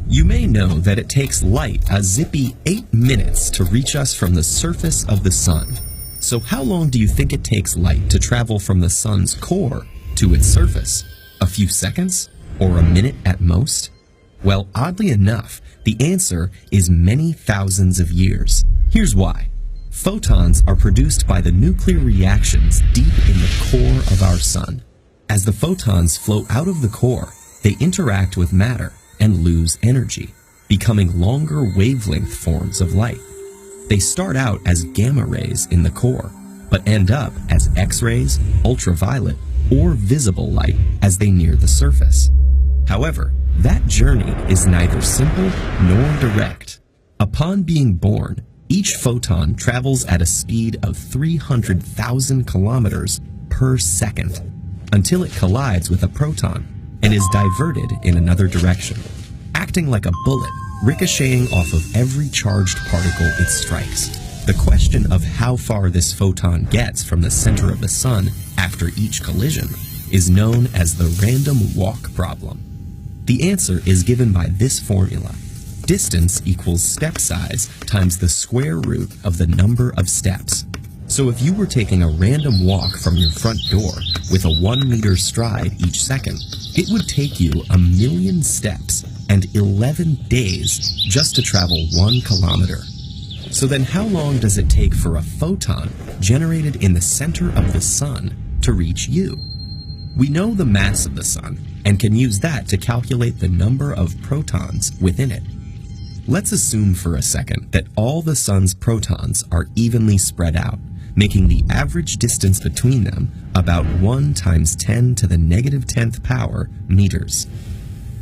You may know that it takes light a zippy 8 minutes to reach us from the surface of the sun. So how long do you think it takes light to travel from the sun's core to its surface? A few seconds? Or a minute at most? Well, oddly enough, the answer is many thousands of years. Here's why. Photons are produced by the nuclear reactions deep in the core of our sun. As the photons flow out of the core, they interact with matter and lose energy, becoming longer wavelength forms of light. They start out as gamma rays in the core, but end up as X-rays, ultraviolet, or visible light as they near the surface. However, that journey is neither simple nor direct. Upon being born, each photon travels at a speed of 300,000 kilometers per second until it collides with a proton and is diverted in another direction, acting like a bullet ricocheting off of every charged particle it strikes. The question of how far this photon gets from the center of the sun after each collision is known as the random walk problem. The answer is given by this formula. Distance equals step size times the square root of the number of steps. So if you were taking a random walk from your front door with a 1 meter stride each second, it would take you 1,000,000 steps and 11 days just to travel 1 kilometer. So then how long does it take for a photon generated in the center of the sun to reach you? We know the mass of the sun and can use that to calculate the number of protons within it. Let's assume for a second that all the sun's protons are evenly spread out, making the average distance between them about 1 × 10 to the negative 10th power meters.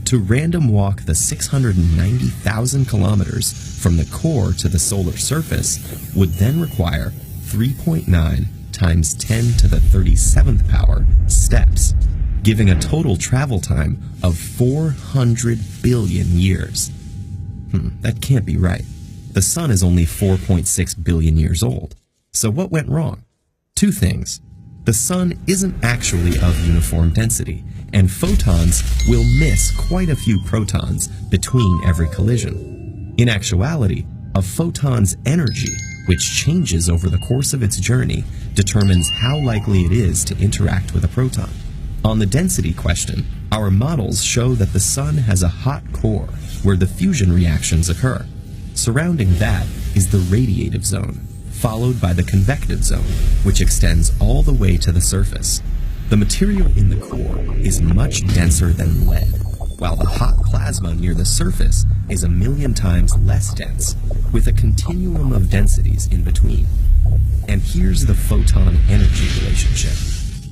To random walk the 690,000 kilometers from the core to the solar surface would then require 3.9 × 10 to the 37th power steps, giving a total travel time of 400 billion years. That can't be right. The sun is only 4.6 billion years old. So what went wrong? 2 things. The sun isn't actually of uniform density, and photons will miss quite a few protons between every collision. In actuality, a photon's energy, which changes over the course of its journey, determines how likely it is to interact with a proton. On the density question, our models show that the sun has a hot core where the fusion reactions occur. Surrounding that is the radiative zone, followed by the convective zone, which extends all the way to the surface. The material in the core is much denser than lead, while the hot plasma near the surface is 1,000,000 times less dense, with a continuum of densities in between. And here's the photon-energy relationship.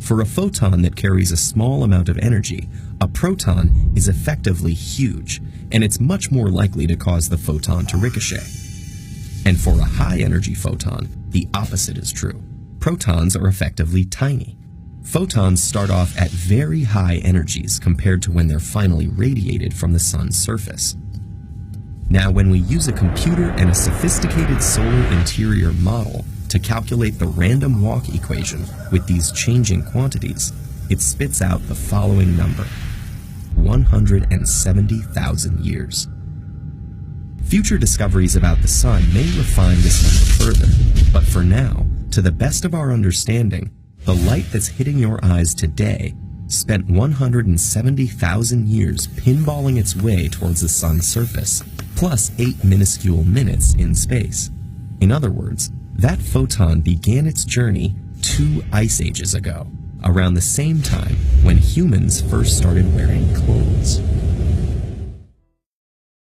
For a photon that carries a small amount of energy, a proton is effectively huge, and it's much more likely to cause the photon to ricochet. And for a high-energy photon, the opposite is true. Protons are effectively tiny. Photons start off at very high energies compared to when they're finally radiated from the sun's surface. Now, when we use a computer and a sophisticated solar interior model to calculate the random walk equation with these changing quantities, it spits out the following number: 170,000 years. Future discoveries about the sun may refine this number further, but for now, to the best of our understanding, the light that's hitting your eyes today spent 170,000 years pinballing its way towards the sun's surface, plus 8 minuscule minutes in space. In other words, that photon began its journey 2 ice ages ago, around the same time when humans first started wearing clothes.